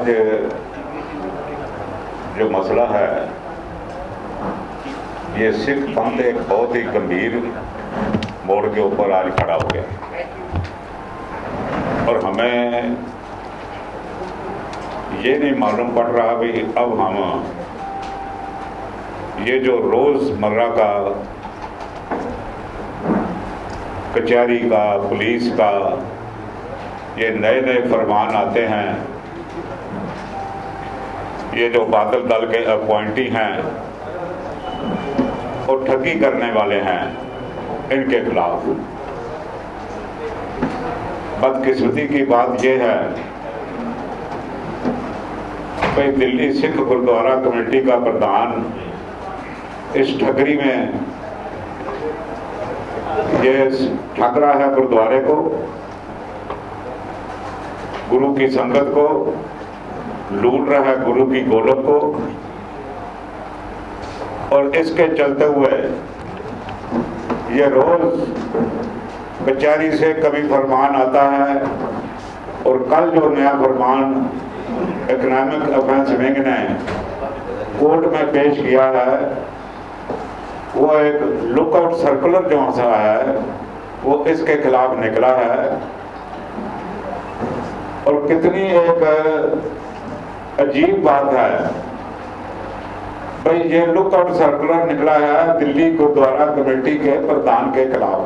आज जो मसला है, ये सिख पंथ एक बहुत ही गंभीर मोड़ के ऊपर आज खड़ा हो गया और हमें ये नहीं मालूम पड़ रहा भी अब हम ये जो रोज़मर्रा का कचहरी का, पुलिस का ये नए नए फरमान आते हैं, ये जो बादल दल के अपॉइंटी हैं और ठगी करने वाले हैं, इनके खिलाफ बदकिस्मती की बात यह है कि दिल्ली सिख गुरुद्वारा कमेटी का प्रधान इस ठगरी में ये ठग रहा है गुरुद्वारे को, गुरु की संगत को, लूट रहा है गुरु की गोलक को। और इसके चलते हुए ये रोज कचहरी से कभी फरमान आता है और कल जो नया फरमान इकोनॉमिक अफेंस विंग ने कोर्ट में पेश किया है, वो एक लुकआउट सर्कुलर जो सा है वो इसके खिलाफ निकला है। और कितनी एक अजीब बात है भाई, ये लुकआउट सर्कुलर निकला है दिल्ली गुरुद्वारा कमेटी के प्रधान के खिलाफ,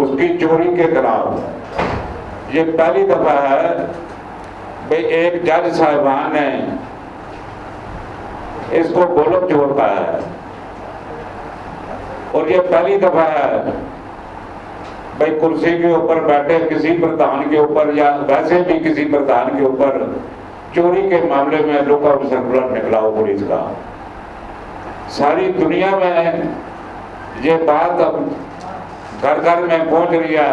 उसकी चोरी के खिलाफ। ये पहली दफा है भाई एक जज साहिबान ने इसको गोलक जोड़ता है और ये पहली दफा है भाई कुर्सी के ऊपर बैठे किसी प्रधान के ऊपर या वैसे भी किसी प्रधान के ऊपर चोरी के मामले में लुकआउट सर्कुलर निकला हो पुलिस का। सारी दुनिया में ये बात अब घर घर में पहुंच रही है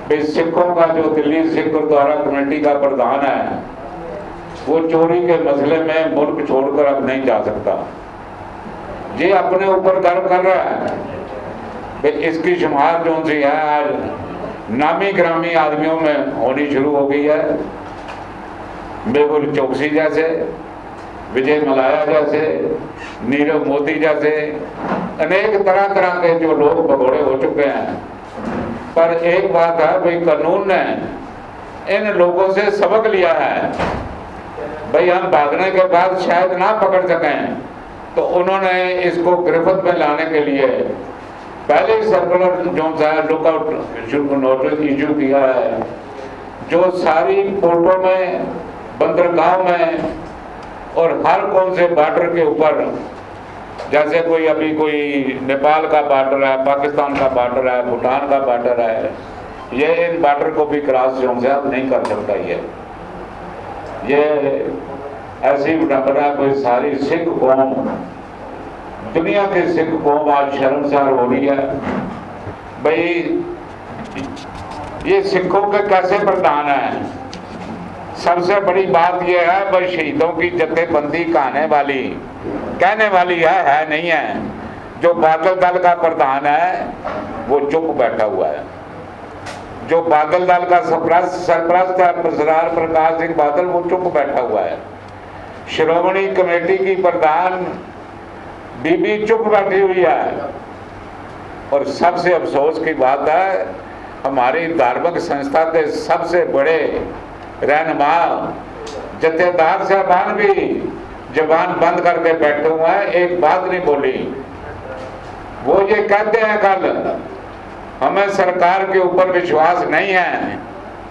कि सिखों का जो दिल्ली सिख गुरुद्वारा कमेटी का प्रधान है वो चोरी के मसले में मुल्क छोड़कर अब नहीं जा सकता। ये अपने ऊपर गर्व कर रहा है कि इसकी शुमार जो सी है आज नामी ग्रामी आदमियों में होनी शुरू हो गई है। मेहुल चौकसी जैसे, विजय मलाया जैसे, नीरव मोदी जैसे अनेक तरह तरह के जो लोग भगोड़े हो चुके हैं। पर एक बात है भाई, कानून ने इन लोगों से सबक लिया है भाई, हम भागने के बाद शायद ना पकड़ सकें, तो उन्होंने इसको गिरफ्त में लाने के लिए पहले ही सर्कुलर जो सा लुकआउट नोटिस इशू किया है, जो सारी पोर्टों में, बंदरगाह में और हर कौन से बॉर्डर के ऊपर, जैसे कोई अभी कोई नेपाल का बॉर्डर है, पाकिस्तान का बॉर्डर है, भूटान का बॉर्डर है, ये इन बॉर्डर को भी क्रॉस जो है अब नहीं कर सकता। ये ऐसी विडंबना कोई सारी सिख कौम, दुनिया के सिख कौम आज शर्मसार हो रही है भाई। ये सिखों के कैसे प्रधान है? सबसे बड़ी बात यह है भाई, शहीदों की जत्थेबंदी कहने वाली है नहीं है। जो बादल दल का प्रधान है वो चुप बैठा हुआ है। जो बादल दल का सरपरस्त है सरदार प्रकाश सिंह बादल, वो चुप बैठा हुआ है। श्रोमणी कमेटी की प्रधान बीबी चुप बैठी हुई है। और सबसे अफसोस की बात है, हमारी धार्मिक संस्था के सबसे बड़े रहनुमा जत्थेदार साहबान भी जबान बंद करके बैठे हुए हैं, एक बात नहीं बोली। वो ये कहते हैं कल हमें सरकार के ऊपर विश्वास नहीं है,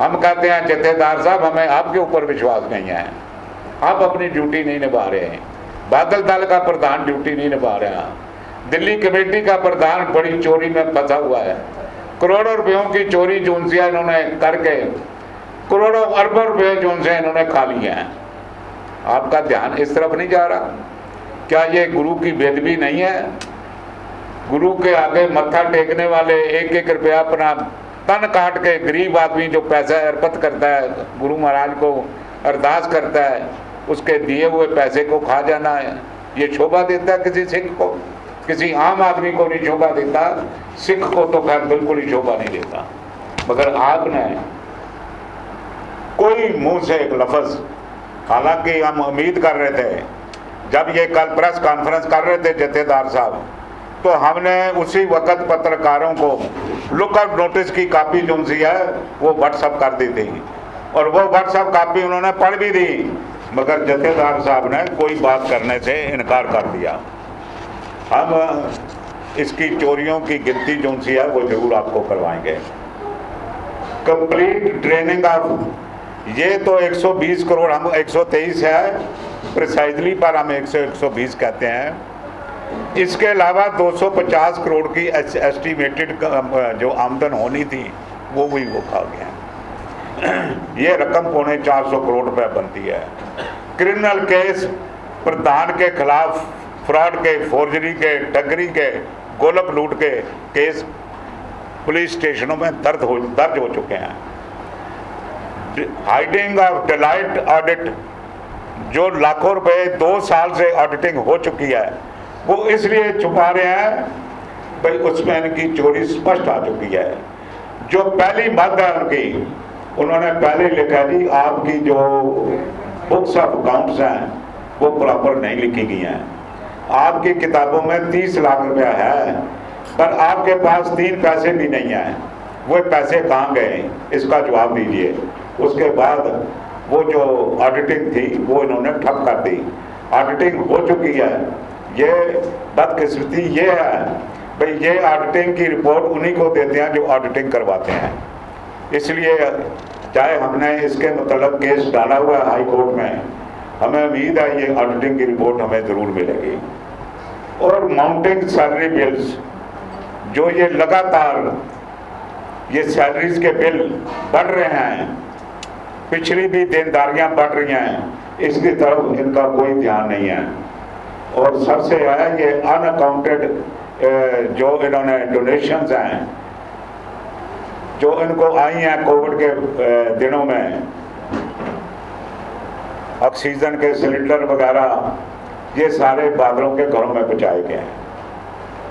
हम कहते हैं जत्थेदार साहब हमें आपके ऊपर विश्वास नहीं है, आप अपनी ड्यूटी नहीं निभा रहे हैं। बादल दल का प्रधान ड्यूटी नहीं निभा रहा, दिल्ली कमेटी का प्रधान बड़ी चोरी में फंसा हुआ है। करोड़ों रुपयों की चोरी जो उनसे इन्होंने करके करोड़ों अरबों रुपये जो उनसे इन्होंने खा लिए हैं। आपका ध्यान इस तरफ नहीं जा रहा? क्या ये गुरु की बेदबी नहीं है? गुरु के आगे मत्था टेकने वाले एक एक रुपया अपना तन काट के, गरीब आदमी जो पैसा अर्पित करता है गुरु महाराज को, अरदास करता है, उसके दिए हुए पैसे को खा जाना है, ये शोभा देता है किसी सिख को? किसी आम आदमी को नहीं शोभा देता, सिख को तो खैर बिल्कुल ही शोभा नहीं देता। मगर आपने कोई मुंह से एक लफ्ज़, हालांकि हम उम्मीद कर रहे थे, जब ये कल प्रेस कॉन्फ्रेंस कर रहे थे जथेदार साहब, तो हमने उसी वक्त पत्रकारों को लुकआउट नोटिस की कापी जो सी है वो व्हाट्सअप कर दी थी, और वो व्हाट्सअप कापी उन्होंने पढ़ भी दी, मगर जथेदार साहब ने कोई बात करने से इनकार कर दिया। हम इसकी चोरियों की गिनती जो सी है वो जरूर आपको करवाएंगे। कंप्लीट ड्रेनिंग ऑफ, ये तो 120 करोड़, हम 123 है प्रिसाइजली, पर हम 120 कहते हैं। इसके अलावा 250 करोड़ की एस्टिमेटेड जो आमदन होनी थी वो भी वो खा गया। ये रकम 450 करोड़ रुपए बनती है। क्रिमिनल केस प्रधान के खिलाफ फ्रॉड के, फोर्जरी के, ठगरी के, गोलक लूट के केस पुलिस स्टेशनों में दर्ज हो चुके हैं। हाइडिंग ऑफ डिलाइट ऑडिट, जो लाखों रुपए 2 साल से ऑडिटिंग हो चुकी है, वो इसलिए छुपा रहे हैं भाई उसमें इनकी चोरी स्पष्ट आ चुकी है। जो पहली मद है उनकी, उन्होंने पहले लिखा जी आपकी जो बुक्स ऑफ अकाउंट्स हैं वो प्रॉपर नहीं लिखी गई हैं, आपकी किताबों में 30 लाख रुपया है पर आपके पास 3 पैसे भी नहीं हैं, वो पैसे कहाँ गए, इसका जवाब दीजिए। उसके बाद वो जो ऑडिटिंग थी वो इन्होंने ठप कर दी। ऑडिटिंग हो चुकी है। ये बदकिस्मती ये है भाई, ये ऑडिटिंग की रिपोर्ट उन्हीं को देते हैं जो ऑडिटिंग करवाते हैं। इसलिए चाहे हमने इसके मतलब केस डाला हुआ है हाई कोर्ट में, हमें उम्मीद है ये ऑडिटिंग की रिपोर्ट हमें ज़रूर मिलेगी। और माउंटिंग सैलरी बिल्स, जो ये लगातार ये सैलरीज के बिल बढ़ रहे हैं, पिछली भी देनदारियां बढ़ रही हैं, इसकी तरफ इनका कोई ध्यान नहीं है। और सबसे है ये अनअकाउंटेड जो इन्होंने डोनेशंस हैं जो इनको आई हैं कोविड के दिनों में, ऑक्सीजन के सिलेंडर वगैरह, ये सारे बादलों के घरों में पहुंचाए गए हैं,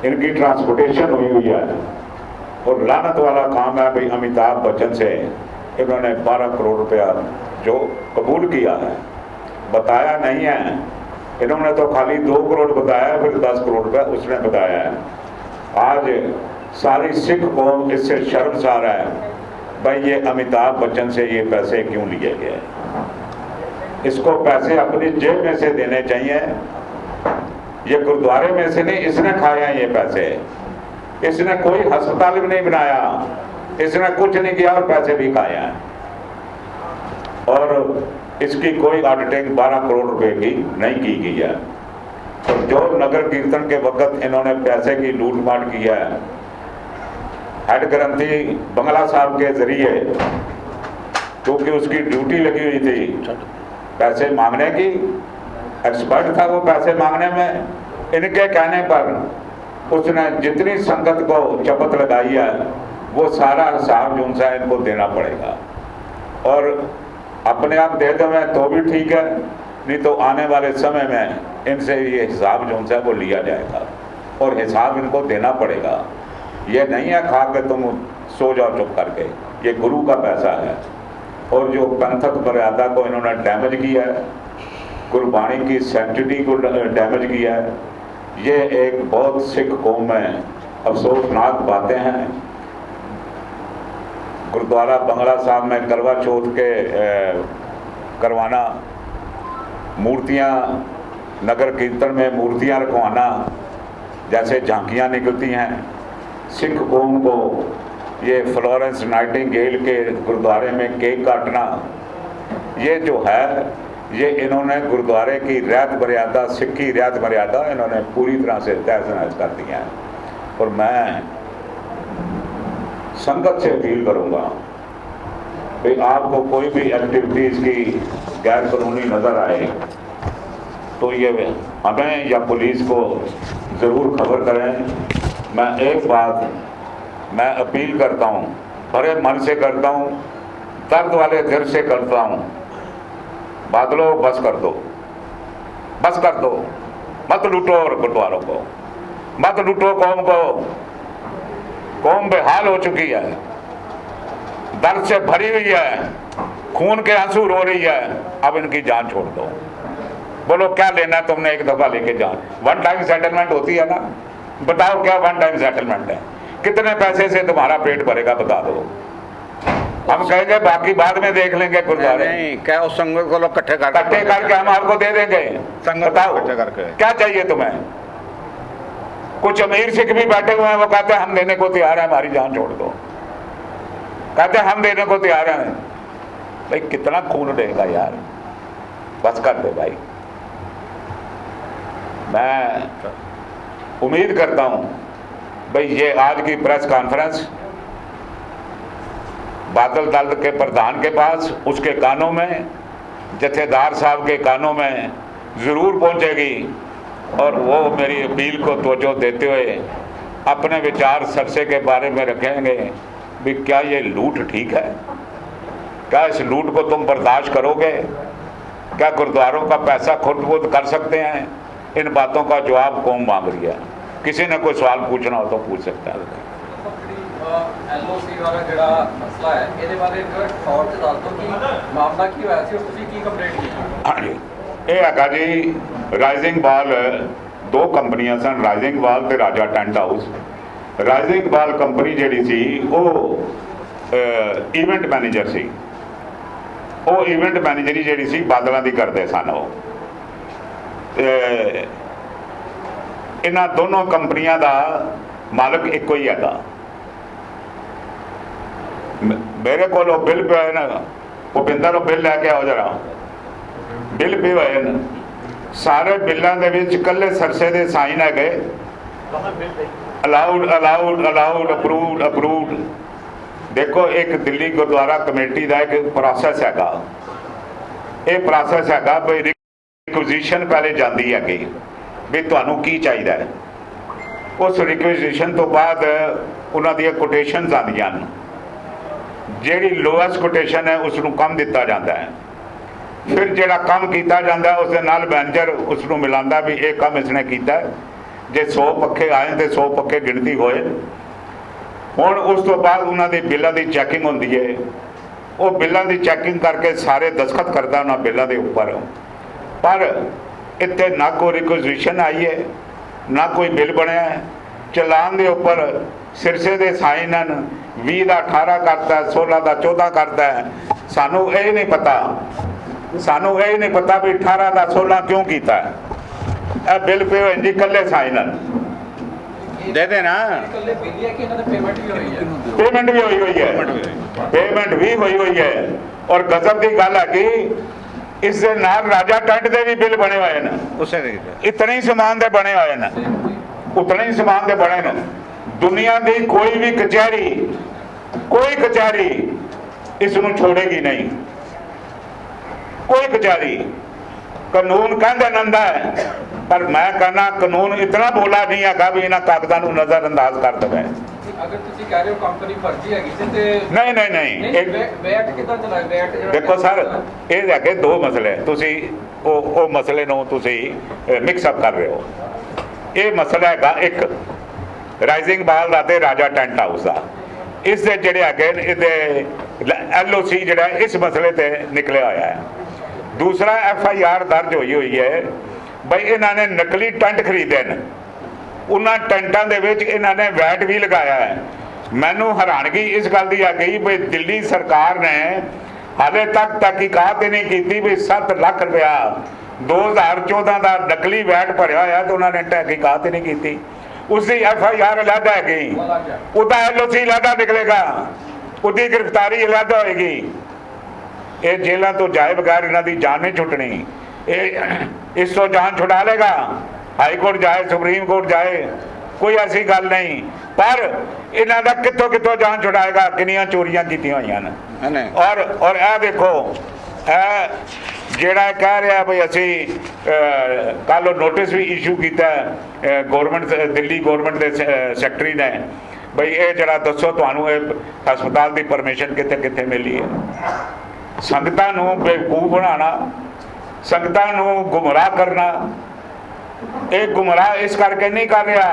इनकी ट्रांसपोर्टेशन हुई हुई है। और लानत वाला काम है भाई, अमिताभ बच्चन से इन्होंने 12 करोड़ रुपया जो कबूल किया है, बताया नहीं है इन्होंने, तो खाली 2 करोड़ बताया, फिर 10 करोड़ रुपया उसने बताया है। आज सारी सिख कौम इससे शर्मसार है भाई, ये अमिताभ बच्चन से ये पैसे क्यों लिए गए। इसको पैसे अपनी जेब में से देने चाहिए, ये गुरुद्वारे में से नहीं, इसने खाया ये पैसे, इसने कोई अस्पताल भी नहीं बनाया, इसने कुछ नहीं किया और पैसे भी खाए हैं। और इसकी कोई ऑडिटिंग 12 करोड़ रुपए की नहीं की गई है। और जो नगर कीर्तन के वक्त इन्होंने पैसे की लूटमाट की है, हेड ग्रंथी बंगला साहब के जरिए, क्योंकि उसकी ड्यूटी लगी हुई थी पैसे मांगने की, एक्सपर्ट था वो पैसे मांगने में, इनके कहने पर उसने जितनी संगत को शपथ लगाई है वो सारा हिसाब जो सा इनको देना पड़ेगा। और अपने आप दे दें तो भी ठीक है, नहीं तो आने वाले समय में इनसे ये हिसाब जो सा वो लिया जाएगा और हिसाब इनको देना पड़ेगा। ये नहीं है खा के तुम सो जाओ चुप करके, ये गुरु का पैसा है। और जो पंथक मर्यादा को इन्होंने डैमेज किया है, गुरबाणी की सैंक्टिटी को डैमेज किया है, ये एक बहुत सिख कौम में अफसोसनाक बातें हैं। गुरुद्वारा बंगला साहब में करवा चौथ के करवाना, मूर्तियाँ नगर कीर्तन में मूर्तियाँ रखवाना, जैसे झांकियाँ निकलती हैं, सिख कौम को ये फ्लोरेंस नाइटिंगेल के गुरुद्वारे में केक काटना, ये जो है ये इन्होंने गुरुद्वारे की रियायत मर्यादा, सिक्की रियायत मर्यादा इन्होंने पूरी तरह से तहस-नहस कर दी है। और मैं संगत से अपील करूंगा कि आपको कोई भी एक्टिविटीज़ की गैर कानूनी नज़र आए तो ये हमें या पुलिस को ज़रूर खबर करें। मैं एक बात मैं अपील करता हूँ, बड़े मन से करता हूँ, दर्द वाले दिल से करता हूँ, बादलों बस कर दो, बस कर दो, मत लूटो और गुरुद्वारों को, मत लूटो कौम को। कौम बेहाल हो चुकी है, दर्द से भरी हुई है। खून के आंसू रो रही है, अब इनकी जान छोड़ दो। बोलो क्या लेना है तुमने एक दफा लेके जान। वन टाइम सेटलमेंट होती है ना, बताओ क्या वन टाइम सेटलमेंट है? कितने पैसे से तुम्हारा पेट भरेगा बता दो। हम कहेंगे बाकी बाद में देख लेंगे गुरुद्वारे, क्या उस संगत को लोग इकट्ठे करके हम आपको दे देंगे। बताओ क्या चाहिए तुम्हें? कुछ अमीर सिख भी बैठे हुए हैं, वो कहते हैं हम देने को तैयार है, हमारी जान छोड़ दो। कहते हैं हम देने को तैयार हैं। भाई कितना खून देगा यार, बस कर दे भाई। मैं उम्मीद करता हूं भाई ये आज की प्रेस कॉन्फ्रेंस बादल दल के प्रधान के पास, उसके कानों में, जथेदार साहब के कानों में ज़रूर पहुंचेगी और वो मेरी अपील को तवज्जो देते हुए अपने विचार सरसे के बारे में रखेंगे भी क्या ये लूट ठीक है? क्या इस लूट को तुम बर्दाश्त करोगे? क्या गुरुद्वारों का पैसा खुद कर सकते हैं? इन बातों का जवाब कौन मांग रही है? किसी ने कोई सवाल पूछना हो तो पूछ सकता है। LOC वाला ਜਿਹੜਾ ਮਸਲਾ ਹੈ ਇਹਦੇ ਬਾਰੇ ਇੱਕ ਸ਼ਾਰਟ ਚ ਦੱਸ ਦਿਓ ਕਿ ਮਾਮਲਾ ਕੀ ਹੋਇਆ ਸੀ ਔਰ ਤੁਸੀਂ ਕੀ ਕੰਪਲੇਂਟ ਕੀਤੀ? ਹਾਂਜੀ, ਇਹ ਹੈਗਾ ਜੀ ਰਾਈਜ਼ਿੰਗ ਬਾਲ, ਦੋ ਕੰਪਨੀਆਂ ਸਨ, ਰਾਈਜ਼ਿੰਗ ਬਾਲ ਤੇ ਰਾਜਾ ਟੈਂਟ ਹਾਊਸ। ਰਾਈਜ਼ਿੰਗ ਬਾਲ ਕੰਪਨੀ ਜਿਹੜੀ ਸੀ ਉਹ ਇਵੈਂਟ ਮੈਨੇਜਰ ਸੀ। ਉਹ ਇਵੈਂਟ ਮੈਨੇਜਰੀ ਜਿਹੜੀ ਸੀ ਬਾਦਲਾਂ ਦੀ ਕਰਦੇ ਸਨ। ਉਹ ਇਹਨਾਂ ਦੋਨੋਂ ਕੰਪਨੀਆਂ ਦਾ ਮਾਲਕ ਇੱਕੋ ਹੀ ਹੈਗਾ। मेरे को बिल पे है ना, भुपिंदर बिल लैके आओ जरा, बिल पे होए न सारे बिलों के कल्ले सरसे दे साइन है गए, allowed allowed allowed approved approved. देखो एक दिल्ली गुरुद्वारा कमेटी का एक प्रोसैस हैगा, ये प्रोसैस हैगा भाई रिक्विजिशन पहले जाती है कि भी तुहानू की चाहिए। उस रिक्विजिशन तो बाद उन्होंने कोटेशनस आदियां न, ਜਿਹੜੀ ਲੋਐਸਟ ਕੋਟੇਸ਼ਨ ਹੈ ਉਸ ਨੂੰ ਕੰਮ ਦਿੱਤਾ ਜਾਂਦਾ ਹੈ। ਫਿਰ ਜਿਹੜਾ ਕੰਮ ਕੀਤਾ ਜਾਂਦਾ ਉਸ ਦੇ ਨਾਲ ਮੈਨੇਜਰ ਉਸ ਨੂੰ ਮਿਲਾਉਂਦਾ ਵੀ ਇਹ ਕੰਮ ਇਸਨੇ ਕੀਤਾ। ਜੇ 100 ਪੱਖੇ ਆਏ ਤੇ 100 ਪੱਖੇ ਗਿਣਤੀ ਹੋਏ। ਹੁਣ ਉਸ ਤੋਂ ਬਾਅਦ ਉਹਨਾਂ ਦੇ ਬਿੱਲਾਂ ਦੀ ਚੈਕਿੰਗ ਹੁੰਦੀ ਹੈ। ਉਹ ਬਿੱਲਾਂ ਦੀ ਚੈਕਿੰਗ ਕਰਕੇ ਸਾਰੇ ਦਸਖਤ ਕਰਦਾ ਉਹਨਾਂ ਬਿੱਲਾਂ ਦੇ ਉੱਪਰ। ਪਰ ਇੱਥੇ ਨਾ ਕੋਈ ਰਿਕੁਇਜ਼ੀਸ਼ਨ ਆਈ ਹੈ, ਨਾ ਕੋਈ ਬਿੱਲ ਬਣਿਆ। ਚਲਾਨ ਦੇ ਉੱਪਰ ਸਿਰਸੇ ਦੇ ਸਾਈਨ ਹਨ, 20 ਦਾ 18 ਕਰਤਾ, 16 ਦਾ 14 ਕਰਤਾ। ਸਾਨੂੰ ਇਹ ਨਹੀਂ ਪਤਾ, ਸਾਨੂੰ ਇਹ ਨਹੀਂ ਪਤਾ ਵੀ 18 ਦਾ 16 ਕਿਉਂ ਕੀਤਾ। ਇਹ ਬਿੱਲ ਪੇ ਹੋਏ ਜੀ ਇਕੱਲੇ ਸਾਈਨ ਹਨ, ਦੇ ਦੇਣਾ। ਇਕੱਲੇ ਬਿੱਲ ਹੈ ਕਿ ਇਹਨਾਂ ਦੀ ਪੇਮੈਂਟ ਵੀ ਹੋਈ ਹੈ? ਪੇਮੈਂਟ ਵੀ ਹੋਈ ਹੋਈ ਹੈ, ਪੇਮੈਂਟ ਵੀ ਹੋਈ ਹੋਈ ਹੈ। ਔਰ ਗਜ਼ਬ ਦੀ ਗੱਲ ਹੈ ਕਿ ਇਸ ਦੇ ਨਾਲ ਰਾਜਾ ਟੈਂਟ ਦੇ ਵੀ ਬਿੱਲ ਬਣੇ ਹੋਏ ਨੇ। ਇਤਨੇ ਹੀ ਸਮਾਨ ਦੇ ਬਣੇ ਹੋਏ ਨੇ, ਉਤਨੇ ਹੀ ਸਮਾਨ ਦੇ ਬਣੇ ਨੇ। ਦੁਨੀਆ ਦੀ ਕੋਈ ਵੀ ਕਚਹਿਰੀ, ਕੋਈ ਕਚਹਿਰੀ ਇਸ ਨੂੰ ਛੋੜੇਗੀ ਨਹੀਂ। ਕੋਈ ਕਚਹਿਰੀ ਕਾਨੂੰਨ ਕਹਿੰਦੇ ਨੰਦਾ ਹੈ, ਪਰ ਮੈਂ ਕਹਿੰਦਾ ਕਾਨੂੰਨ ਇਤਨਾ ਬੋਲਾ ਨਹੀਂ ਹੈਗਾ ਵੀ ਇਹਨਾਂ ਕਾਗਜ਼ਾਂ ਨੂੰ ਨਜ਼ਰ ਅੰਦਾਜ਼ ਕਰ ਦੇਵੇ। ਅਗਰ ਤੁਸੀਂ ਕਹਿ ਰਹੇ ਹੋ ਕੰਪਨੀ ਫਰਜ਼ੀ ਹੈਗੀ ਸੀ ਤੇ ਨਹੀਂ ਨਹੀਂ ਨਹੀਂ, ਵੈਟ ਕਿੱਦਾਂ ਚਲਾਇਆ? ਵੈਟ ਜਿਹੜਾ ਦੇਖੋ ਸਰ, ਇਹ ਹੈਗੇ ਦੋ ਮਸਲੇ। ਤੁਸੀਂ ਉਹ ਮਸਲੇ ਨੂੰ ਤੁਸੀਂ ਮਿਕਸ ਅਪ ਕਰ ਰਹੇ ਹੋ। ਇਹ ਮਸਲਾ ਹੈਗਾ ਇੱਕ ਰਾਈਜ਼ਿੰਗ ਬਾਲ ਦਾ ਤੇ ਰਾਜਾ ਟੈਂਟ ਹਾਊਸ ਦਾ। ਇਸ ਦੇ ਜਿਹੜੇ ਹੈਗੇ ਇਹਦੇ LOC ਜਿਹੜਾ ਇਸ ਮਸਲੇ ਤੇ ਨਿਕਲਿਆ ਹੋਇਆ ਹੈ। ਦੂਸਰਾ FIR ਦਰਜ ਹੋਈ ਹੈ ਬਈ ਇਹਨਾਂ ਨੇ ਨਕਲੀ ਟੈਂਟ ਖਰੀਦੇ ਨੇ। ਉਹਨਾਂ ਟੈਂਟਾਂ ਦੇ ਵਿੱਚ ਇਹਨਾਂ ਨੇ ਵੈਟ ਵੀ ਲਗਾਇਆ ਹੈ। ਮੈਨੂੰ ਹੈਰਾਨਗੀ ਇਸ ਗੱਲ ਦੀ ਆ ਗਈ ਵੀ ਦਿੱਲੀ ਸਰਕਾਰ ਨੇ ਹਾਲੇ ਤੱਕ ਤਹਿਕੀਕਾਤ ਹੀ ਨਹੀਂ ਕੀਤੀ ਵੀ 7 ਲੱਖ ਰੁਪਇਆ 2014 ਦਾ ਨਕਲੀ ਵੈਟ ਭਰਿਆ ਹੋਇਆ ਤੇ ਉਹਨਾਂ ਨੇ ਤਹਿਕੀਕਾਤ ਹੀ ਨਹੀਂ ਕੀਤੀ। उसकी FIR अलहदा है, उसका LOC अलहदा निकलेगा, उसकी गिरफ्तारी अलहदा होएगी। ये जेलों तो जाए बगैर इन्हों की जान नहीं छुटनी। इस तो जान छुड़ा लेगा, हाई कोर्ट जाए, सुप्रीम कोर्ट जाए, कोई ऐसी गल नहीं। पर इन्हों का कितों कितों जान छुड़ाएगा, किनियां चोरियां की हुई ने। और यह देखो ਜਿਹੜਾ कह रहा भाई असी कल नोटिस भी इशू किया गौरमेंट दिल्ली गौरमेंट के सैकटरी ने भाई ये जरा दसो तुहानू हस्पताल की परमिशन कितने कितने मिली है। संगतां नूं बेवकूफ बनाना, संगतां नूं गुमराह करना। ये गुमराह इस करके नहीं कर रहा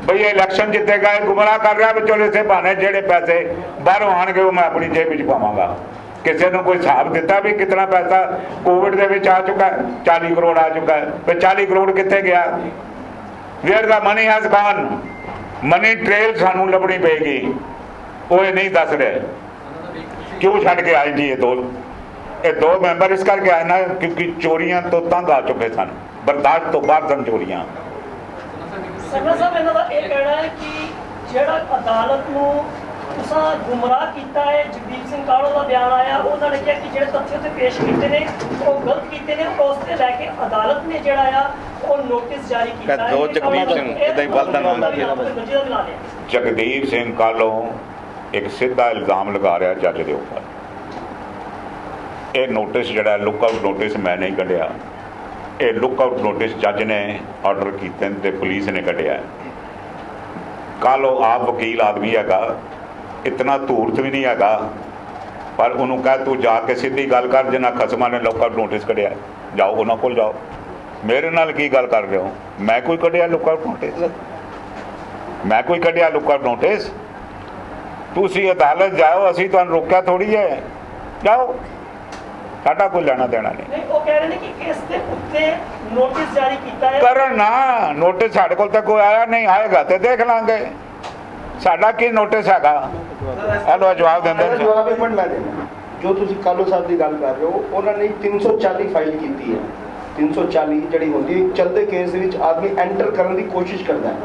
भाई ये इलैक्शन जितेगा, ये गुमराह कर रहा भी चलो इसे बहाने जेड़े पैसे बाहरों आएंगे वो मैं अपनी जेब में पावांगा। ਕਿਸੇ ਨੂੰ ਕੋਈ ਹਿਸਾਬ ਦਿੱਤਾ ਵੀ ਕਿਤਨਾ ਪੈਸਾ ਕੋਵਿਡ ਦੇ ਵਿੱਚ ਆ ਚੁੱਕਾ ਹੈ? 40 ਕਰੋੜ ਆ ਚੁੱਕਾ ਹੈ, ਫਿਰ 40 ਕਰੋੜ ਕਿੱਥੇ ਗਿਆ? Where the money has gone? Money trail ਸਾਨੂੰ ਲੱਭਣੀ ਪਏਗੀ, ਉਹ ਇਹ ਨਹੀਂ ਦੱਸ ਰਹੇ। ਕਿਉਂ ਛੱਡ ਕੇ ਆਏ ਜੀ ਇਹ ਦੋ ਮੈਂਬਰ? ਇਸ ਕਰਕੇ ਆਏ ਨਾ ਕਿਉਂਕਿ ਚੋਰੀਆਂ ਤੋਂ ਤੰਗ ਆ ਚੁੱਕੇ ਸਨ, ਬਰਦਾਸ਼ਤ ਤੋਂ ਬਾਹਰ ਸਨ ਚੋਰੀਆਂ। ਸਰਨਾ ਸਾਹਿਬ ਇਹਨਾਂ ਦਾ ਇਹ ਕਹਿਣਾ ਹੈ ਕਿ ਜਿਹੜਾ ਅਦਾਲਤ ਨੂੰ ਉਸਾ ਗੁੰਮਰਾਹ ਕੀਤਾ ਹੈ, ਜਗਦੀਪ ਸਿੰਘ ਕਾਹਲੋਂ ਦਾ ਬਿਆਨ ਆਇਆ, ਉਹਨਾਂ ਨੇ ਕਿਹਾ ਕਿ ਜਿਹੜੇ ਤੱਥ ਉੱਤੇ ਪੇਸ਼ ਕੀਤੇ ਨੇ ਉਹ ਗਲਤ ਕੀਤੇ ਨੇ, ਉਸ ਤੇ ਲੈ ਕੇ ਅਦਾਲਤ ਨੇ ਜਿਹੜਾ ਆ ਉਹ ਨੋਟਿਸ ਜਾਰੀ ਕੀਤਾ ਹੈ। ਦੋ ਜਗਦੀਪ ਸਿੰਘ ਇਹਦਾ ਹੀ ਬਲਦਾ ਨਾਮ ਜਗਦੀਪ ਸਿੰਘ ਕਾਹਲੋਂ ਇੱਕ ਸਿੱਧਾ ਇਲਜ਼ਾਮ ਲਗਾ ਰਿਹਾ ਜੱਜ ਦੇ ਉੱਪਰ। ਇਹ ਨੋਟਿਸ ਜਿਹੜਾ ਲੁੱਕ ਆਊਟ ਨੋਟਿਸ ਮੈਂ ਨਹੀਂ ਕੱਢਿਆ, ਇਹ ਲੁੱਕ ਆਊਟ ਨੋਟਿਸ ਜੱਜ ਨੇ ਆਰਡਰ ਕੀਤੇ ਤੇ ਪੁਲਿਸ ਨੇ ਕੱਢਿਆ। ਕਾਹਲੋਂ ਆਪ ਵਕੀਲ ਆਦਮੀ ਹੈਗਾ, ਇਤਨਾ ਧੂਰਤ ਵੀ ਨਹੀਂ ਹੈਗਾ, ਪਰ ਉਹਨੂੰ ਕਹਿ ਤੂੰ ਜਾ ਕੇ ਸਿੱਧੀ ਗੱਲ ਕਰ, ਜਿਨ੍ਹਾਂ ਖਸਮਾਂ ਨੇ ਲੁੱਕ ਆਊਟ ਨੋਟਿਸ ਕੱਢਿਆ, ਜਾਓ ਉਹਨਾਂ ਕੋਲ ਜਾਓ। ਮੇਰੇ ਨਾਲ ਕੀ ਗੱਲ ਕਰ ਰਹੇ ਹੋ? ਮੈਂ ਕੋਈ ਕੱਢਿਆ ਲੁੱਕ ਆਊਟ ਨੋਟਿਸ? ਮੈਂ ਕੋਈ ਕੱਢਿਆ ਲੁੱਕ ਆਊਟ ਨੋਟਿਸ? ਤੁਸੀਂ ਅਦਾਲਤ ਜਾਓ, ਅਸੀਂ ਤੁਹਾਨੂੰ ਰੋਕਿਆ ਥੋੜੀ ਹੈ, ਜਾਓ, ਸਾਡਾ ਕੋਈ ਲੈਣਾ ਦੇਣਾ ਨਹੀਂ। ਉਹ ਕਹਿ ਰਹੇ ਨੇ ਕਿ ਇਸ ਦੇ ਉੱਤੇ ਨੋਟਿਸ ਜਾਰੀ ਕੀਤਾ ਹੈ। ਕਰਨ ਨਾ, ਨੋਟਿਸ ਸਾਡੇ ਕੋਲ ਤਾਂ ਕੋਈ ਆਇਆ ਨਹੀਂ, ਆਏਗਾ ਤੇ ਦੇਖ ਲਾਂਗੇ। ਸਾਡਾ ਕੀ ਨੋਟਿਸ ਹੈਗਾ? ਇਹਦਾ ਜਵਾਬ ਦਿੰਦੇ ਨੇ। ਜਵਾਬ ਇੱਕ ਮਿੰਟ ਮੈਂ ਦੇਣਾ। ਜੋ ਤੁਸੀਂ ਕਾਹਲੋਂ ਸਾਹਿਬ ਦੀ ਗੱਲ ਕਰ ਰਹੇ ਹੋ, ਉਹਨਾਂ ਨੇ 340 ਫਾਈਲ ਕੀਤੀ ਹੈ। 340 ਜਿਹੜੀ ਹੁੰਦੀ ਹੈ ਚੱਲਦੇ ਕੇਸ ਦੇ ਵਿੱਚ ਆਦਮੀ ਐਂਟਰ ਕਰਨ ਦੀ ਕੋਸ਼ਿਸ਼ ਕਰਦਾ ਹੈ।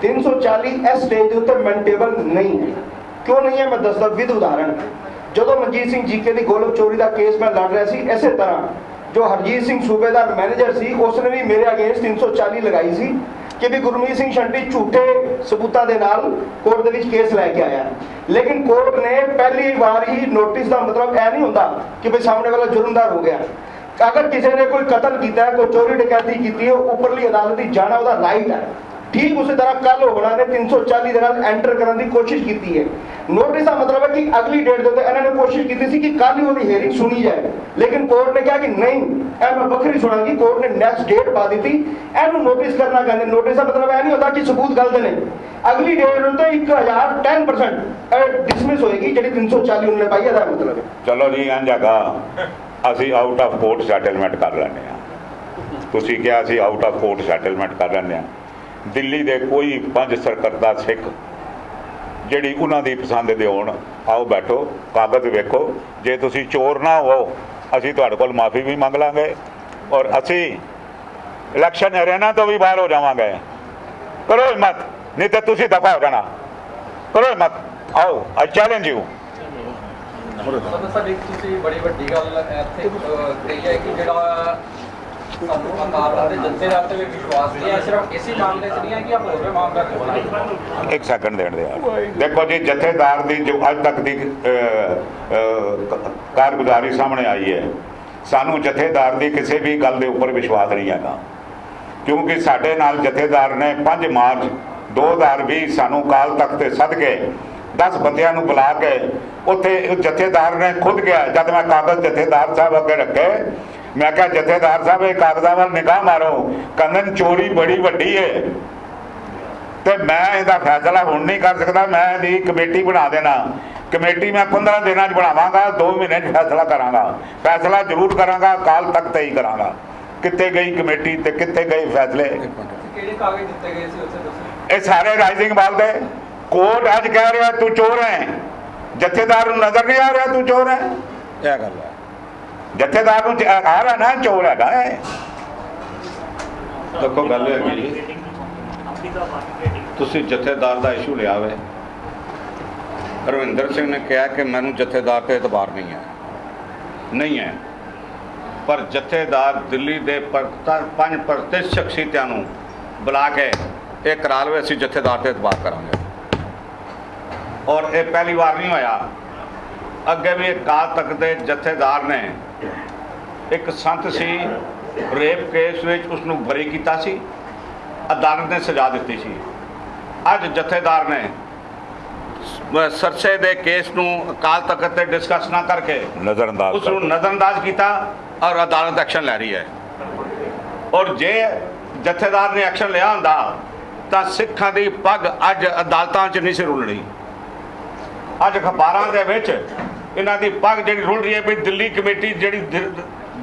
340 ਇਸ ਸਟੇਜ ਦੇ ਉੱਤੇ ਮੈਂਟੇਬਲ ਨਹੀਂ ਹੈ। ਕਿਉਂ ਨਹੀਂ ਹੈ ਮੈਂ ਦੱਸਦਾ ਵਿਦ ਉਦਾਹਰਨ। ਜਦੋਂ ਮਨਜੀਤ ਸਿੰਘ ਜੀਕੇ ਦੀ ਗੋਲਕ ਚੋਰੀ ਦਾ ਕੇਸ ਮੈਂ ਲੜ ਰਿਹਾ ਸੀ, ਇਸੇ ਤਰ੍ਹਾਂ ਜੋ ਹਰਜੀਤ ਸਿੰਘ ਸੂਬੇਦਾਰ ਮੈਨੇਜਰ ਸੀ, ਉਸਨੇ ਵੀ ਮੇਰੇ ਅਗੇਂਸਟ 340 ਲਗਾਈ ਸੀ ਕਿ ਵੀ ਗੁਰਮੀਤ ਸਿੰਘ ਸ਼ੰਟੀ ਝੂਠੇ ਸਬੂਤਾਂ ਦੇ ਨਾਲ ਕੋਰਟ ਦੇ ਵਿੱਚ ਕੇਸ ਲੈ ਕੇ ਆਇਆ। ਲੇਕਿਨ ਕੋਰਟ ਨੇ ਪਹਿਲੀ ਵਾਰ ਹੀ ਨੋਟਿਸ ਦਾ ਮਤਲਬ ਇਹ ਨਹੀਂ ਹੁੰਦਾ ਕਿ ਵੀ ਸਾਹਮਣੇ ਵਾਲਾ ਜੁਰਮਦਾਰ ਹੋ ਗਿਆ। ਅਗਰ ਕਿਸੇ ਨੇ ਕੋਈ ਕਤਲ ਕੀਤਾ ਹੈ, ਕੋਈ ਚੋਰੀ ਡਕੈਤੀ ਕੀਤੀ ਹੈ, ਉੱਪਰਲੀ ਅਦਾਲਤ ਦੀ ਜਾਣਾ ਉਹਦਾ ਰਾਈਟ ਹੈ। ਠੀਕ ਉਸੇ ਤਰ੍ਹਾਂ ਕੱਲ ਹੋਣਾ ਨੇ 340 ਦੇ ਨਾਲ ਐਂਟਰ ਕਰਨ ਦੀ ਕੋਸ਼ਿਸ਼ ਕੀਤੀ ਹੈ। ਨੋਟਿਸ ਦਾ ਮਤਲਬ ਹੈ ਕਿ ਅਗਲੀ ਡੇਟ ਦੇ ਉੱਤੇ ਇਹਨਾਂ ਨੇ ਕੋਸ਼ਿਸ਼ ਕੀਤੀ ਸੀ ਕਿ ਕੱਲ ਹੀ ਉਹਦੀ ਹੀਅਰਿੰਗ ਸੁਣੀ ਜਾਏ, ਲੇਕਿਨ ਕੋਰਟ ਨੇ ਕਿਹਾ ਕਿ ਨਹੀਂ, ਇਹ ਮੈਂ ਵੱਖਰੀ ਸੁਣਾਂਗੀ। ਕੋਰਟ ਨੇ ਨੈਕਸਟ ਡੇਟ ਪਾ ਦਿੱਤੀ। ਇਹਨੂੰ ਨੋਟਿਸ ਕਰਨਾ ਕਹਿੰਦੇ। ਨੋਟਿਸ ਦਾ ਮਤਲਬ ਇਹ ਨਹੀਂ ਹੁੰਦਾ ਕਿ ਸਬੂਤ ਗਲਤ ਨੇ। ਅਗਲੀ ਡੇਟ ਉੱਤੇ 1010% ਡਿਸਮਿਸ ਹੋਏਗੀ ਜਿਹੜੀ 340 ਉਹਨੇ ਪਾਈ। ਇਹਦਾ ਮਤਲਬ ਹੈ ਚਲੋ ਜੀ ਇੰਝ ਹੈਗਾ, ਅਸੀਂ ਆਊਟ ਆਫ ਕੋਰਟ ਸੈਟਲਮੈਂਟ ਕਰ ਲੈਂਦੇ ਹਾਂ। ਤੁਸੀਂ ਕਿਹਾ ਅਸੀਂ ਆਊਟ ਆਫ ਕੋਰਟ ਸੈਟਲਮੈਂਟ ਕਰ ਲੈਂਦੇ ਹਾਂ। ਦਿੱਲੀ ਦੇ ਕੋਈ 5 ਸਰਕਰਦਾ ਸਿੱਖ ਜਿਹੜੀ ਉਹਨਾਂ ਦੀ ਪਸੰਦ ਦੇ ਹੋਣ, ਆਓ ਬੈਠੋ, ਕਾਗਜ਼ ਵੇਖੋ। ਜੇ ਤੁਸੀਂ ਚੋਰ ਨਾ ਹੋ, ਅਸੀਂ ਤੁਹਾਡੇ ਕੋਲ ਮਾਫੀ ਵੀ ਮੰਗ ਲਾਂਗੇ ਔਰ ਅਸੀਂ ਇਲੈਕਸ਼ਨ ਅਰੇਨਾ ਤੋਂ ਵੀ ਬਾਹਰ ਹੋ ਜਾਵਾਂਗੇ। ਕਰੋ ਹਿੰਮਤ, ਨਹੀਂ ਤਾਂ ਤੁਸੀਂ ਦਫਾ ਹੋ ਜਾਣਾ। ਕਰੋ ਹਿੰਮਤ, ਆਓ, ਆਈ ਚੈਲੰਜ ਯੂ। ਸਾਡੀ ਤੁਸੀਂ ਬੜੀ ਵੱਡੀ ਗੱਲ ਇੱਥੇ ਕਹੀ ਹੈ ਕਿ ਜਿਹੜਾ ਸਾਨੂੰ ਅਕਾਲ ਦੇ ਜਥੇਦਾਰ ਤੇ ਵੀ ਵਿਸ਼ਵਾਸ ਨਹੀਂ ਹੈ, ਸਿਰਫ ਇਸੇ ਮਾਮਲੇ 'ਚ ਨਹੀਂ ਹੈ ਕਿ ਹੋਰ ਵੀ ਮਾਮਲਾ। ਇੱਕ ਸੈਕਿੰਡ ਦੇਣ ਦੇ ਯਾਰ। ਦੇਖੋ ਜੀ, ਜਥੇਦਾਰ ਦੀ ਜੋ ਅੱਜ ਤੱਕ ਦੀ ਕਾਰਗੁਜ਼ਾਰੀ ਸਾਹਮਣੇ ਆਈ ਹੈ, ਸਾਨੂੰ ਜਥੇਦਾਰ ਦੀ ਕਿਸੇ ਵੀ ਗੱਲ ਦੇ ਉੱਪਰ ਵਿਸ਼ਵਾਸ ਨਹੀਂ ਹੈਗਾ, ਕਿਉਂਕਿ ਸਾਡੇ ਨਾਲ ਜਥੇਦਾਰ ਨੇ 5 ਮਾਰਚ 2020 ਸਾਨੂੰ ਅਕਾਲ ਤਖਤ ਤੇ ਸੱਦ ਕੇ 10 ਬੰਦਿਆਂ ਨੂੰ ਬੁਲਾ ਕੇ ਉੱਥੇ ਜਥੇਦਾਰ ਨੇ ਖੁਦ ਕਿਹਾ, ਜਦ ਮੈਂ ਕਾਗਜ਼ ਜਥੇਦਾਰ ਸਾਹਿਬ ਅੱਗੇ ਰੱਖੇ, ਮੈਂ ਕਿਹਾ ਜਥੇਦਾਰ ਸਾਹਿਬ ਇਹ ਕਾਗਜ਼ਾਂ ਵੱਲ ਨਿਗਾਹ ਮਾਰੋ, ਕਹਿੰਦੇ ਚੋਰੀ ਬੜੀ ਵੱਡੀ ਹੈ ਤੇ ਮੈਂ ਇਹਦਾ ਫੈਸਲਾ ਹੁਣ ਨਹੀਂ ਕਰ ਸਕਦਾ, ਮੈਂ ਇਹਦੀ ਕਮੇਟੀ ਬਣਾ ਦੇਣਾ। ਕਮੇਟੀ ਮੈਂ 15 ਦਿਨਾਂ 'ਚ ਬਣਾਵਾਂਗਾ, 2 ਮਹੀਨੇ 'ਚ ਫੈਸਲਾ ਕਰਾਂਗਾ। ਫੈਸਲਾ ਜ਼ਰੂਰ ਕਰਾਂਗਾ, ਅਕਾਲ ਤਖਤ ਤੇ ਹੀ ਕਰਾਂਗਾ। ਕਿੱਥੇ ਗਈ ਕਮੇਟੀ ਤੇ ਕਿੱਥੇ ਗਏ ਫੈਸਲੇ? ਕਿਹੜੇ ਕਾਗਜ਼ ਦਿੱਤੇ ਗਏ ਸੀ ਉੱਥੇ ਦੱਸੋ। ਇਹ ਸਾਰੇ ਰਾਈਜ਼ਿੰਗ ਵਾਲ ਦੇ। ਕੋਰਟ ਅੱਜ ਕਹਿ ਰਿਹਾ ਤੂੰ ਚੋਰ ਹੈ, ਜਥੇਦਾਰ ਨੂੰ ਨਜ਼ਰ ਨਹੀਂ ਆ ਰਿਹਾ ਤੂੰ ਚੋਰ ਹੈ। ਇਹ ਗੱਲ ਹੈ, ਜਥੇਦਾਰ ਨੂੰ ਆ ਰਿਹਾ ਨਾ ਚੋਰ ਹੈਗਾ। ਦੇਖੋ ਗੱਲ ਹੈਗੀ ਜੀ, ਤੁਸੀਂ ਜਥੇਦਾਰ ਦਾ ਇਸ਼ੂ ਲਿਆ ਵੇ। ਰਵਿੰਦਰ ਸਿੰਘ ਨੇ ਕਿਹਾ ਕਿ ਮੈਨੂੰ ਜਥੇਦਾਰ ਤੇ ਇਤਬਾਰ ਨਹੀਂ ਹੈ, ਪਰ ਜਥੇਦਾਰ ਦਿੱਲੀ ਦੇ 5% ਸ਼ਖਸੀਅਤਾਂ ਨੂੰ ਬੁਲਾ ਕੇ ਇਹ ਕਰਾ ਲਵੇ ਅਸੀਂ ਜਥੇਦਾਰ ਤੇ ਇਤਬਾਰ ਕਰਾਂਗੇ। ਔਰ ਇਹ ਪਹਿਲੀ ਵਾਰ ਨਹੀਂ ਹੋਇਆ, ਅੱਗੇ ਵੀ ਅਕਾਲ ਤਖਤ ਦੇ ਜਥੇਦਾਰ ਨੇ ਇੱਕ ਸੰਤ ਸੀ, ਰੇਪ ਕੇਸ ਵਿੱਚ ਉਸ ਨੂੰ ਬਰੀ ਕੀਤਾ ਸੀ, ਅਦਾਲਤ ਨੇ ਸਜ਼ਾ ਦਿੱਤੀ ਸੀ। ਅੱਜ ਜਥੇਦਾਰ ਨੇ ਸਰਸੇ ਦੇ ਕੇਸ ਨੂੰ ਅਕਾਲ ਤਖਤ ਤੇ ਡਿਸਕਸ ਨਾ ਕਰਕੇ ਉਸ ਨੂੰ ਨਜ਼ਰਅੰਦਾਜ਼ ਕੀਤਾ ਔਰ ਅਦਾਲਤ ਐਕਸ਼ਨ ਲੈ ਰਹੀ ਹੈ। ਔਰ ਜੇ ਜਥੇਦਾਰ ਨੇ ਐਕਸ਼ਨ ਲਿਆ ਹੁੰਦਾ ਤਾਂ ਸਿੱਖਾਂ ਦੀ ਪੱਗ ਅੱਜ ਅਦਾਲਤਾਂ 'ਚ ਨਹੀਂ ਸੀ ਰੁਲਣੀ। ਅੱਜ ਅਖਬਾਰਾਂ ਦੇ ਵਿੱਚ ਇਹਨਾਂ ਦੀ ਪੱਗ ਜਿਹੜੀ ਰੁਲ ਰਹੀ ਹੈ ਵੀ ਦਿੱਲੀ ਕਮੇਟੀ ਜਿਹੜੀ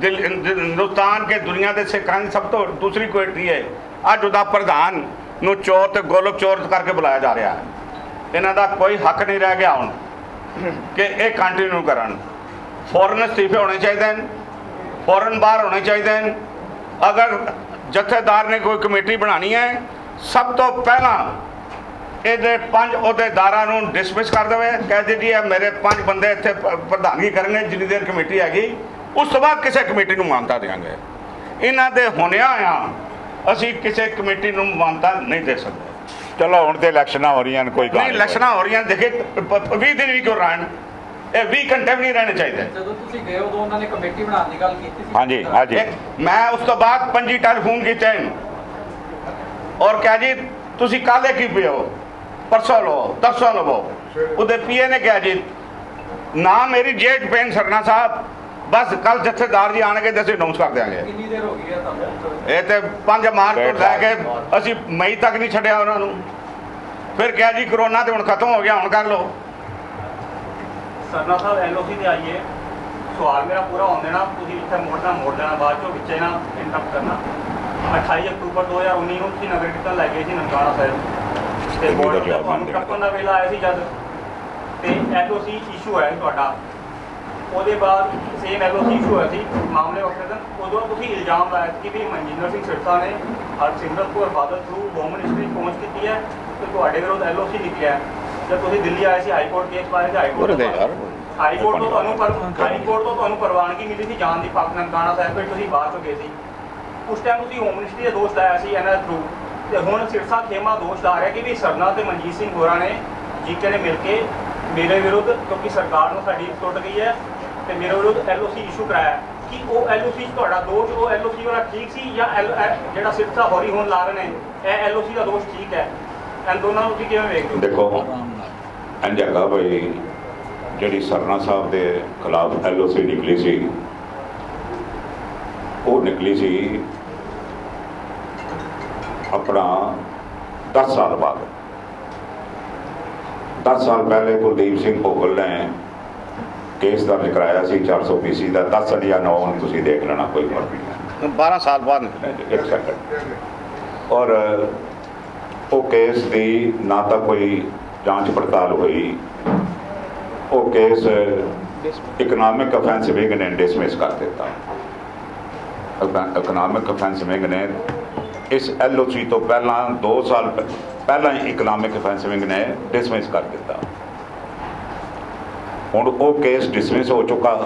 ਹਿੰਦੁਸਤਾਨ ਕੇ ਦੁਨੀਆ ਦੇ ਸਿੱਖਾਂ ਦੀ ਸਭ ਤੋਂ ਦੂਸਰੀ ਕਮੇਟੀ ਹੈ, ਅੱਜ ਉਹਦਾ ਪ੍ਰਧਾਨ ਨੂੰ ਚੋਰ ਤੇ ਗੋਲਕ ਚੋਰ ਕਰਕੇ ਬੁਲਾਇਆ ਜਾ ਰਿਹਾ ਹੈ। ਇਹਨਾਂ ਦਾ ਕੋਈ ਹੱਕ ਨਹੀਂ ਰਹਿ ਗਿਆ ਹੁਣ ਕਿ ਇਹ ਕੰਟੀਨਿਊ ਕਰਨ। ਫੌਰਨ ਅਸਤੀਫੇ ਹੋਣੇ ਚਾਹੀਦੇ ਹਨ, ਫੌਰਨ ਬਾਹਰ ਹੋਣੇ ਚਾਹੀਦੇ ਹਨ। ਅਗਰ ਜਥੇਦਾਰ ਨੇ ਕੋਈ ਕਮੇਟੀ ਬਣਾਉਣੀ ਹੈ, ਸਭ ਤੋਂ ਪਹਿਲਾਂ ਇਹਦੇ 5 ਅਹੁਦੇਦਾਰਾਂ ਨੂੰ ਡਿਸਮਿਸ ਕਰ ਦੇਵੇ, ਕਹਿ ਦੇ ਜੀ ਇਹ ਮੇਰੇ 5 ਬੰਦੇ ਇੱਥੇ ਪ੍ਰਧਾਨਗੀ ਕਰਨਗੇ ਜਿੰਨੀ ਦੇਰ ਕਮੇਟੀ ਹੈਗੀ, ਉਸ ਤੋਂ ਬਾਅਦ ਕਿਸੇ ਕਮੇਟੀ ਨੂੰ ਮਾਨਤਾ ਦੇਵਾਂਗੇ। ਇਹਨਾਂ ਦੇ ਹੋਣਿਆ ਆ ਅਸੀਂ ਕਿਸੇ ਕਮੇਟੀ ਨੂੰ ਮਾਨਤਾ ਨਹੀਂ ਦੇ ਸਕਦੇ। ਚਲੋ ਹੁਣ ਤੇ ਇਲੈਕਸ਼ਨਾਂ ਹੋ ਰਹੀਆਂ ਨੇ, ਕੋਈ ਗੱਲ ਨਹੀਂ, ਇਲੈਕਸ਼ਨਾਂ ਹੋ ਰਹੀਆਂ, ਦੇਖੇ 20 ਦਿਨ ਵੀ ਕਿਉਂ ਰਹਿਣ, ਇਹ 20 ਘੰਟੇ ਵੀ ਨਹੀਂ ਰਹਿਣੇ ਚਾਹੀਦੇ। ਜਦੋਂ ਤੁਸੀਂ ਗਏ ਉਦੋਂ ਉਹਨਾਂ ਨੇ ਕਮੇਟੀ ਬਣਾਉਣ ਦੀ ਗੱਲ ਕੀਤੀ ਸੀ? ਹਾਂਜੀ ਹਾਂਜੀ। ਮੈਂ ਉਸ ਤੋਂ ਬਾਅਦ 5 ਟੈਲੀਫੋਨ ਕੀਤੇ ਔਰ ਕਿਹਾ ਜੀ ਤੁਸੀਂ ਕਾਹਦੇ ਕੀ ਪਿਓ, ਪਰਸੋਂ ਲਓ, ਤਰਸੋਂ ਲਵੋ। ਉਹਦੇ ਪੀਏ ਨੇ ਕਿਹਾ ਜੀ ਨਾ ਮੇਰੀ ਜੇਠ ਪੈਨ ਸਰਨਾ ਸਾਹਿਬ, ਬਸ ਕੱਲ ਜਥੇਦਾਰ ਜੀ ਆਣਗੇ ਤੇ ਅਸੀਂ ਅਨਾਉਂਸ ਕਰ ਦਿਆਂਗੇ। ਕਿੰਨੀ ਦੇਰ ਹੋ ਗਈ ਹੈ ਤੁਹਾਨੂੰ? ਇਹ ਤੇ 5 ਮਾਰਚ ਤੋਂ ਲੈ ਕੇ ਅਸੀਂ ਮਈ ਤੱਕ ਨਹੀਂ ਛੱਡਿਆ ਉਹਨਾਂ ਨੂੰ। ਫਿਰ ਕਿਹਾ ਜੀ ਕਰੋਨਾ ਤੇ ਹੁਣ ਖਤਮ ਹੋ ਗਿਆ, ਹੁਣ ਕਰ ਲਓ। ਸਰਨਾ ਸਾਹਿਬ ਐਲਓਸੀ ਤੇ ਆਈਏ, ਸਵਾਲ ਮੇਰਾ ਪੂਰਾ ਹੋਣ ਦੇਣਾ, ਤੁਸੀਂ ਇੱਥੇ ਮੋੜ ਦੇਣਾ, ਬਾਅਦ ਚੋਂ ਵਿੱਚੇ ਨਾ ਇੰਟਰਪਟ ਕਰਨਾ। 28 ਅਕਤੂਬਰ 2019 ਨੂੰ ਤੁਸੀਂ ਨਗਰ ਕੀਰਤਨ ਲੈ ਗਏ ਸੀ ਨਨਕਾਣਾ ਸਾਹਿਬ ਤੇ ਬੋਰਡ ਤੇ ਤੁਹਾਨੂੰ ਟੱਪਣ ਦਾ ਵੇਲਾ ਆਇਆ ਸੀ ਜਦ, ਤੇ ਐਲਓਸੀ ਇਸ਼ੂ ਹੈ ਤੁਹਾਡਾ। ਉਹਦੇ ਬਾਅਦ ਸੇਮ ਐਲਓਸੀ ਇਸ਼ੂ ਹੋਇਆ ਸੀ ਮਾਮਲੇ ਵਕਤ, ਉਦੋਂ ਤੁਸੀਂ ਇਲਜ਼ਾਮ ਲਾਇਆ ਸੀ ਕਿ ਵੀ ਮਨਜਿੰਦਰ ਸਿੰਘ ਸਿਰਸਾ ਨੇ Harsimrat Kaur Badal through home ministry ਪਹੁੰਚ ਕੀਤੀ ਹੈ ਤੇ ਤੁਹਾਡੇ ਵਿਰੁੱਧ ਐਲਓਸੀ ਨਿਕਲਿਆ। ਜਦ ਤੁਸੀਂ ਦਿੱਲੀ ਆਏ ਸੀ ਹਾਈ ਕੋਰਟ ਕੇਸ ਪਾਇਆ ਸੀ, ਹਾਈ ਕੋਰਟ ਤੋਂ ਤੁਹਾਨੂੰ ਪ੍ਰਵਾਨਗੀ ਮਿਲੀ ਸੀ ਜਾਣ ਦੀ ਪਾਕ ਨਨਕਾਣਾ ਸਾਹਿਬ, ਫਿਰ ਤੁਸੀਂ ਬਾਹਰ ਚੁੱਕੇ ਸੀ। ਉਸ ਟਾਈਮ ਤੁਸੀਂ ਹੋਮ ਮਿਨਿਸਟਰੀ ਦਾ ਦੋਸ਼ ਲਾਇਆ ਸੀ ਇਹਨਾਂ ਦੇ ਥਰੂ, ਤੇ ਹੁਣ ਸਿਰਸਾ ਖੇਮਾ ਦੋਸ਼ ਲਾ ਰਿਹਾ ਕਿ ਵੀ ਸਰਨਾ ਤੇ ਮਨਜੀਤ ਸਿੰਘ ਹੋਰਾਂ ਨੇ ਜੀਕੇ ਨੇ ਮਿਲ ਕੇ ਮੇਰੇ ਵਿਰੁੱਧ, ਕਿਉਂਕਿ ਸਰਕਾਰ ਨੂੰ ਸਾਡੀ ਟੁੱਟ ਗਈ ਹੈ ਤੇ ਮੇਰੇ ਵਿਰੁੱਧ ਐਲਓਸੀ ਇਸ਼ੂ ਕਰਾਇਆ। ਕਿ ਉਹ ਐਲਓਸੀ ਤੁਹਾਡਾ ਦੋਸ਼, ਉਹ ਐਲਓਸੀ ਵਾਲਾ ਠੀਕ ਸੀ ਜਾਂ ਜਿਹੜਾ ਸਿਰਸਾ ਹੋਰੀ ਹੁਣ ਲਾ ਰਹੇ ਨੇ ਇਹ ਐਲਓਸੀ ਦਾ ਦੋਸ਼ ਠੀਕ ਹੈ? ਇਹਨਾਂ ਦੋਨਾਂ ਨੂੰ ਤੁਸੀਂ ਕਿਵੇਂ ਵੇਖਦੇ ਹੋ? ਦੇਖੋ ਇੰਝ ਹੈਗਾ ਬਈ, ਜਿਹੜੀ ਸਰਨਾ ਸਾਹਿਬ ਦੇ ਖਿਲਾਫ ਐਲਓਸੀ ਨਿਕਲੀ ਸੀ, ਉਹ ਨਿਕਲੀ ਸੀ ਆਪਣਾ 10 ਸਾਲ ਬਾਅਦ। 10 ਸਾਲ ਪਹਿਲੇ ਕੁਲਦੀਪ ਸਿੰਘ ਭੋਗਲ ਨੇ ਕੇਸ ਦਰਜ ਕਰਾਇਆ ਸੀ 400 PC ਦਾ। 10 ਜਾਂ 9 ਨੂੰ ਤੁਸੀਂ ਦੇਖ ਲੈਣਾ, ਕੋਈ ਫਰਕ ਨਹੀਂ। 12 ਸਾਲ ਬਾਅਦ ਇੱਕ ਸੈਕਿੰਡ। ਔਰ ਉਹ ਕੇਸ ਦੀ ਨਾ ਤਾਂ ਕੋਈ ਜਾਂਚ ਪੜਤਾਲ ਹੋਈ, ਉਹ ਕੇਸ ਇਕਨੋਮਿਕ ਅਫੈਂਸ ਵਿੰਗ ਨੇ ਡਿਸਮਿਸ ਕਰ ਦਿੱਤਾ। ਇਕਨੋਮਿਕ ਅਫੈਂਸ ਵਿੰਗ ਨੇ ਇਸ ਐਲਓਸੀ ਤੋਂ ਪਹਿਲਾਂ 2 ਸਾਲ ਪਹਿਲਾਂ ਹੀ ਇਕਨੋਮਿਕ ਅਫੈਂਸ ਵਿੰਗ ਨੇ ਡਿਸਮਿਸ ਕਰ ਦਿੱਤਾ। ਹੁਣ ਉਹ ਕੇਸ ਡਿਸਮਿਸ ਹੋ ਚੁੱਕਾ।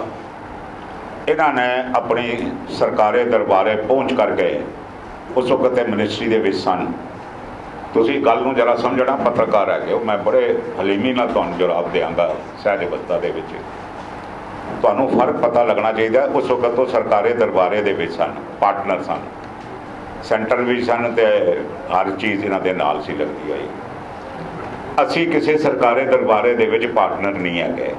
ਇਹਨਾਂ ਨੇ ਆਪਣੀ ਸਰਕਾਰੀ ਦਰਬਾਰੇ ਪਹੁੰਚ ਕਰਕੇ, ਉਸ ਵਕਤ ਤੇ ਮਿਨਿਸਟਰੀ ਦੇ ਵਿੱਚ ਸਨ। ਤੁਸੀਂ ਗੱਲ ਨੂੰ ਜਰਾ ਸਮਝਣਾ, ਪੱਤਰਕਾਰ ਹੈਗੇ ਹੋ, ਮੈਂ ਬੜੇ ਹਲੀਮੀ ਨਾਲ ਤੁਹਾਨੂੰ ਜਵਾਬ ਦਿਆਂਗਾ ਸਹਿਜ ਅਵਸਥਾ ਦੇ ਵਿੱਚ। ਤੁਹਾਨੂੰ ਫਰਕ ਪਤਾ ਲੱਗਣਾ ਚਾਹੀਦਾ। ਉਸ ਵਕਤ ਤੋਂ ਸਰਕਾਰੀ ਦਰਬਾਰੇ ਦੇ ਵਿੱਚ ਸਨ, ਪਾਰਟਨਰ ਸਨ, ਸੈਂਟਰ ਵੀ ਸਨ ਤੇ ਹਰ ਚੀਜ਼ ਇਹਨਾਂ ਦੇ ਨਾਲ ਸੀ ਲੱਗਦੀ ਹੋਈ। ਅਸੀਂ ਕਿਸੇ ਸਰਕਾਰੀ ਦਰਬਾਰੇ ਦੇ ਵਿੱਚ ਪਾਰਟਨਰ ਨਹੀਂ ਹੈਗੇ।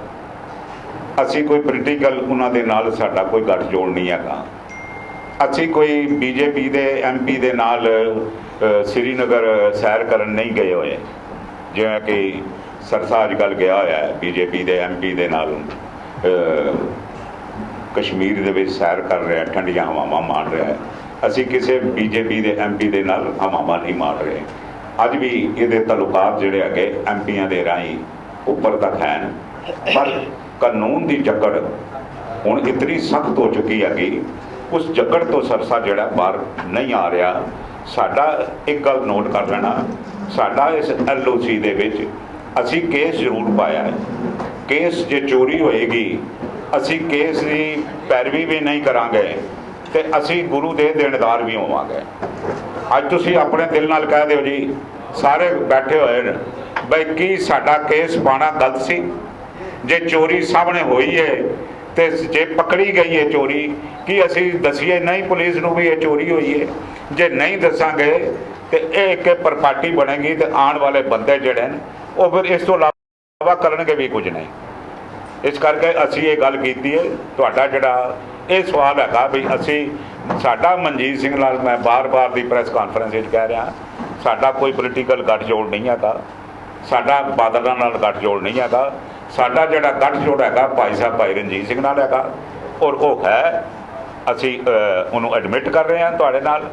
ਅਸੀਂ ਕੋਈ ਪੋਲੀਟੀਕਲ ਉਹਨਾਂ ਦੇ ਨਾਲ ਸਾਡਾ ਕੋਈ ਗੱਠਜੋੜ ਨਹੀਂ ਹੈਗਾ। ਅਸੀਂ ਕੋਈ ਬੀਜੇਪੀ ਦੇ MP ਦੇ ਨਾਲ ਸ੍ਰੀਨਗਰ ਸੈਰ ਕਰਨ ਨਹੀਂ ਗਏ ਹੋਏ, ਜਿਵੇਂ ਕਿ ਸਰਸਾ ਅੱਜ ਕੱਲ੍ਹ ਗਿਆ ਹੋਇਆ ਹੈ ਬੀਜੇਪੀ ਦੇ MP ਦੇ ਨਾਲ ਕਸ਼ਮੀਰ ਦੇ ਵਿੱਚ ਸੈਰ ਕਰ ਰਿਹਾ, ਠੰਡੀਆਂ ਹਵਾਵਾਂ ਮਾਣ ਰਿਹਾ ਹੈ। ਅਸੀਂ ਕਿਸੇ ਬੀਜੇਪੀ ਦੇ MP ਦੇ ਨਾਲ ਹਵਾਵਾਂ ਨਹੀਂ ਮਾਣ ਰਹੇ। ਅੱਜ ਵੀ ਇਹਦੇ ਤਾਲੁਕਾਤ ਜਿਹੜੇ ਹੈਗੇ MPਆਂ ਦੇ ਰਾਹੀਂ ਉੱਪਰ ਤੱਕ ਹਨ, ਪਰ ਕਾਨੂੰਨ ਦੀ ਜਕੜ ਹੁਣ ਇਤਨੀ ਸਖਤ ਹੋ ਚੁੱਕੀ ਹੈਗੀ, ਉਸ ਜਕੜ ਤੋਂ ਸਰਸਾ ਜਿਹੜਾ ਬਾਹਰ ਨਹੀਂ ਆ ਰਿਹਾ। ਸਾਡਾ ਇੱਕ ਗੱਲ ਨੋਟ ਕਰ ਲੈਣਾ, ਸਾਡਾ ਇਸ LOC ਦੇ ਵਿੱਚ ਅਸੀਂ ਕੇਸ ਜ਼ਰੂਰ ਪਾਇਆ ਹੈ। ਕੇਸ ਜੇ ਚੋਰੀ ਹੋਏਗੀ, ਅਸੀਂ ਕੇਸ ਦੀ ਪੈਰਵੀ ਵੀ ਨਹੀਂ ਕਰਾਂਗੇ ਤੇ ਅਸੀਂ ਗੁਰੂ ਦੇ ਦੇਣਦਾਰ ਵੀ ਹੋਵਾਂਗੇ। ਅੱਜ ਤੁਸੀਂ ਆਪਣੇ ਦਿਲ ਨਾਲ ਕਹਿ ਦਿਓ ਜੀ, ਸਾਰੇ ਬੈਠੇ ਹੋਏ ਨੇ ਬਈ, ਕੀ ਸਾਡਾ ਕੇਸ ਪਾਣਾ ਗਲਤ ਸੀ? ਜੇ ਚੋਰੀ ਸਾਹਮਣੇ ਹੋਈ ਹੈ ਤੇ ਜੇ ਪਕੜੀ ਗਈ ਹੈ ਚੋਰੀ, ਕੀ ਅਸੀਂ ਦਸੀਏ ਨਹੀਂ ਪੁਲਿਸ ਨੂੰ ਵੀ ਇਹ ਚੋਰੀ ਹੋਈ ਹੈ? ਜੇ ਨਹੀਂ ਦੱਸਾਂਗੇ ਤੇ ਇਹ ਇੱਕ ਪ੍ਰਪਾਰਟੀ ਬਣੇਗੀ ਤੇ ਆਉਣ ਵਾਲੇ ਬੰਦੇ ਜਿਹੜੇ ਨੇ ਉਹ ਫਿਰ ਇਸ ਤੋਂ ਇਲਾਵਾ ਕਰਨਗੇ ਵੀ ਕੁਝ ਨਹੀਂ। ਇਸ ਕਰਕੇ ਅਸੀਂ ਇਹ ਗੱਲ ਕੀਤੀ ਹੈ। ਤੁਹਾਡਾ ਜਿਹੜਾ ਇਹ ਸਵਾਲ ਹੈਗਾ ਵੀ ਅਸੀਂ, ਸਾਡਾ ਮਨਜੀਤ ਸਿੰਘ ਨਾਲ ਮੈਂ ਬਾਰ-ਬਾਰ ਦੀ ਪ੍ਰੈਸ ਕਾਨਫਰੰਸ ਵਿੱਚ ਕਹਿ ਰਿਹਾ, ਸਾਡਾ ਕੋਈ ਪੋਲੀਟੀਕਲ ਗੱਠਜੋੜ ਨਹੀਂ ਹੈਗਾ, ਸਾਡਾ ਬਾਦਲਾਂ ਨਾਲ ਗੱਠਜੋੜ ਨਹੀਂ ਹੈਗਾ। ਸਾਡਾ ਜਿਹੜਾ ਗੱਠਜੋੜ ਹੈਗਾ ਭਾਈ ਸਾਹਿਬ ਭਾਈ ਰਣਜੀਤ ਸਿੰਘ ਨਾਲ ਹੈਗਾ, ਔਰ ਉਹ ਹੈ, ਅਸੀਂ ਉਹਨੂੰ ਐਡਮਿਟ ਕਰ ਰਹੇ ਹਾਂ ਤੁਹਾਡੇ ਨਾਲ।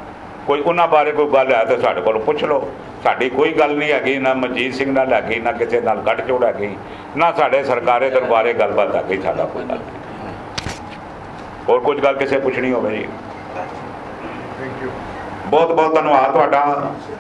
ਕੋਈ ਉਹਨਾਂ ਬਾਰੇ ਕੋਈ ਗੱਲ ਹੈ ਤਾਂ ਸਾਡੇ ਕੋਲੋਂ ਪੁੱਛ ਲਓ। ਸਾਡੀ ਕੋਈ ਗੱਲ ਨਹੀਂ ਹੈਗੀ, ਨਾ ਮਨਜੀਤ ਸਿੰਘ ਨਾਲ ਹੈਗੀ, ਨਾ ਕਿਸੇ ਨਾਲ ਗੱਠਜੋੜ ਹੈਗੀ, ਨਾ ਸਾਡੇ ਸਰਕਾਰੀ ਦਰਬਾਰੇ ਗੱਲਬਾਤ ਹੈਗੀ, ਸਾਡਾ ਕੋਈ ਗੱਲ ਨਹੀਂ। ਹੋਰ ਕੁਝ ਗੱਲ ਕਿਸੇ ਪੁੱਛਣੀ ਹੋਵੇ ਜੀ? ਬਹੁਤ ਬਹੁਤ ਧੰਨਵਾਦ ਤੁਹਾਡਾ।